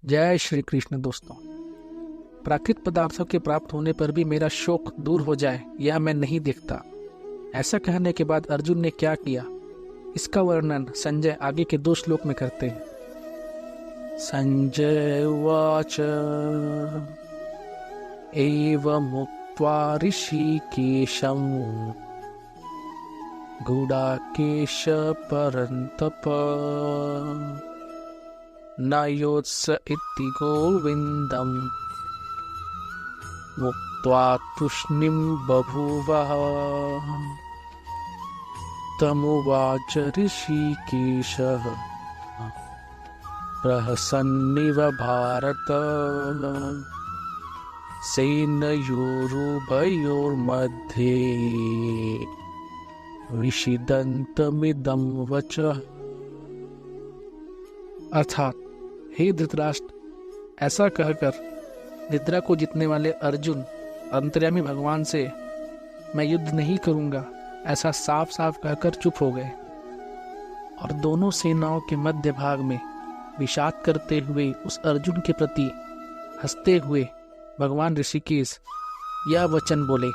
जय श्री कृष्ण। दोस्तों, प्राकृत पदार्थों के प्राप्त होने पर भी मेरा शोक दूर हो जाए यह मैं नहीं देखता। ऐसा कहने के बाद अर्जुन ने क्या किया, इसका वर्णन संजय आगे के 2 श्लोक में करते हैं। संजय उवाच एवमुक्त्वा ऋषिकेशं गुडाकेश परन्तप न योत्स इति गोविन्दं मुक्त्वा तूष्णीं बभूवः। तमुवाच ऋषिकेशः प्रहसन्निव भारत सेनयोरुभयोर्मध्ये विषिदन्तमिदं वचः। अर्थात, हे धृतराष्ट्र, ऐसा कहकर निद्रा को जीतने वाले अर्जुन अंतर्यामी भगवान से मैं युद्ध नहीं करूंगा ऐसा साफ साफ कहकर चुप हो गए और दोनों सेनाओं के मध्य भाग में विषाद करते हुए उस अर्जुन के प्रति हंसते हुए भगवान ऋषिकेश यह वचन बोले।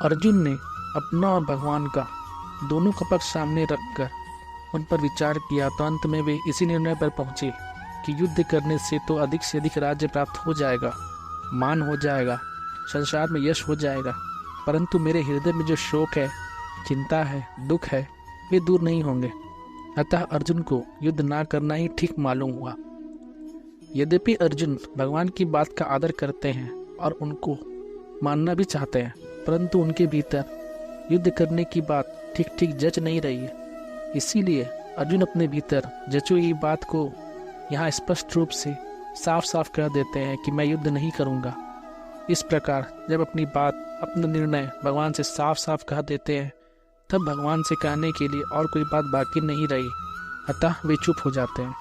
अर्जुन ने अपना और भगवान का दोनों का पक्ष सामने रखकर उन पर विचार किया तो अंत में वे इसी निर्णय पर पहुंचे कि युद्ध करने से तो अधिक से अधिक राज्य प्राप्त हो जाएगा, मान हो जाएगा, संसार में यश हो जाएगा, परंतु मेरे हृदय में जो शोक है, चिंता है, दुख है, वे दूर नहीं होंगे। अतः अर्जुन को युद्ध ना करना ही ठीक मालूम हुआ। यद्यपि अर्जुन भगवान की बात का आदर करते हैं और उनको मानना भी चाहते हैं, परंतु उनके भीतर युद्ध करने की बात ठीक ठीक जच नहीं रही है। इसीलिए अर्जुन अपने भीतर जची हुई बात को यहाँ स्पष्ट रूप से साफ साफ कह देते हैं कि मैं युद्ध नहीं करूँगा। इस प्रकार जब अपनी बात, अपना निर्णय भगवान से साफ साफ कह देते हैं, तब भगवान से कहने के लिए और कोई बात बाकी नहीं रही, अतः वे चुप हो जाते हैं।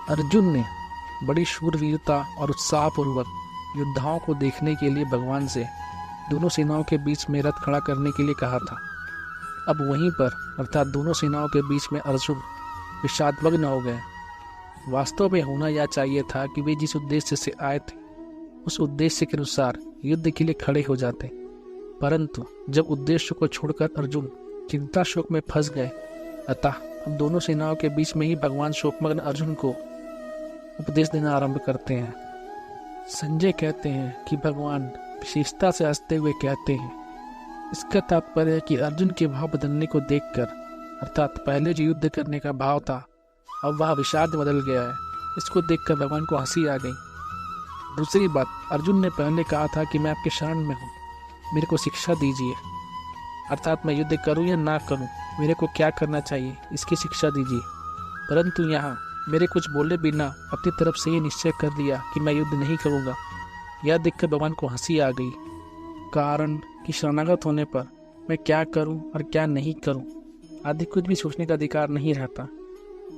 अर्जुन ने बड़ी शूरवीरता और उत्साहपूर्वक योद्धाओं को देखने के लिए भगवान से दोनों सेनाओं के बीच में रथ खड़ा करने के लिए कहा था। अब वहीं पर अर्थात दोनों सेनाओं के बीच में अर्जुन विषादमग्न हो गए। वास्तव में होना यह चाहिए था कि वे जिस उद्देश्य से आए थे उस उद्देश्य के अनुसार युद्ध के लिए खड़े हो जाते, परंतु जब उद्देश्य को छोड़कर अर्जुन चिंता शोक में फंस गए, अतः अब दोनों सेनाओं के बीच में ही भगवान शोकमग्न अर्जुन को उपदेश देना आरंभ करते हैं। संजय कहते हैं कि भगवान विशेषता से हंसते हुए कहते हैं, इसका तात्पर्य है कि अर्जुन के भाव बदलने को देखकर, अर्थात पहले जो युद्ध करने का भाव था अब वह विषाद बदल गया है, इसको देखकर भगवान को हंसी आ गई। दूसरी बात, अर्जुन ने पहले कहा था कि मैं आपके शरण में हूँ, मेरे को शिक्षा दीजिए, अर्थात मैं युद्ध करूँ या ना करूँ, मेरे को क्या करना चाहिए इसकी शिक्षा दीजिए। परंतु यहाँ मेरे कुछ बोले बिना अपनी तरफ से ये निश्चय कर दिया कि मैं युद्ध नहीं करूँगा। यह देखकर भगवान को हंसी आ गई। कारण कि शरणागत होने पर मैं क्या करूं और क्या नहीं करूं आदि कुछ भी सोचने का अधिकार नहीं रहता।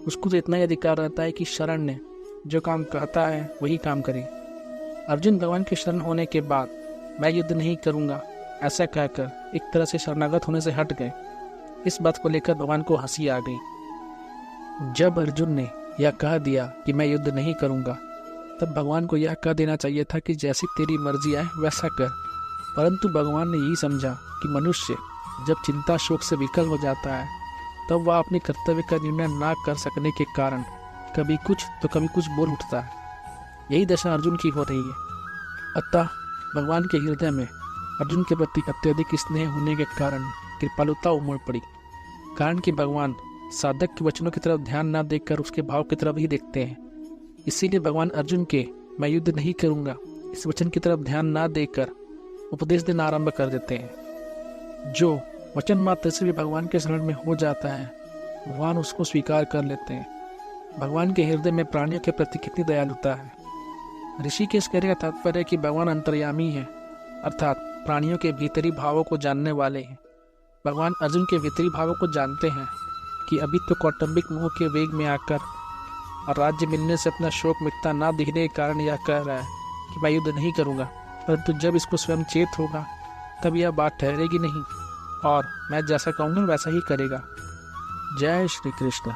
उसको तो इतना ही अधिकार रहता है कि शरण ने जो काम कहता है वही काम करे। अर्जुन भगवान के शरण होने के बाद मैं युद्ध नहीं करूंगा ऐसा कहकर एक तरह से शरणागत होने से हट गए। इस बात को लेकर भगवान को हंसी आ गई। जब अर्जुन ने यह कह दिया कि मैं युद्ध नहीं करूंगा, तब भगवान को यह कह देना चाहिए था कि जैसी तेरी मर्जी आए वैसा कर, परंतु भगवान ने यही समझा कि मनुष्य जब चिंता शोक से विकल हो जाता है तब वह अपने कर्तव्य का निर्णय ना कर सकने के कारण कभी कुछ तो कभी कुछ बोल उठता है। यही दशा अर्जुन की हो रही है। अतः भगवान के हृदय में अर्जुन के प्रति अत्यधिक स्नेह होने के कारण कृपालुता उमड़ पड़ी। कारण कि भगवान साधक के वचनों की तरफ ध्यान ना देकर उसके भाव की तरफ ही देखते हैं। इसीलिए भगवान अर्जुन के मैं युद्ध नहीं करूँगा इस वचन की तरफ ध्यान ना देकर उपदेश देना आरंभ कर देते हैं। जो वचन मात्र से भी भगवान के शरण में हो जाता है, भगवान उसको स्वीकार कर लेते हैं। भगवान के हृदय में प्राणियों के प्रति कितनी दयालुता है। ऋषिकेश कहने का तात्पर्य है कि भगवान अंतर्यामी है, अर्थात प्राणियों के भीतरी भावों को जानने वाले हैं। भगवान अर्जुन के भीतरी भावों को जानते हैं कि अभी तो कौटुंबिक मोह के वेग में आकर और राज्य मिलने से अपना शोक मिटता ना दिखने के कारण यह कह रहा है कि मैं युद्ध नहीं करूँगा, परंतु जब इसको स्वयं चेत होगा तब यह बात ठहरेगी नहीं और मैं जैसा कहूँगा वैसा ही करेगा। जय श्री कृष्ण।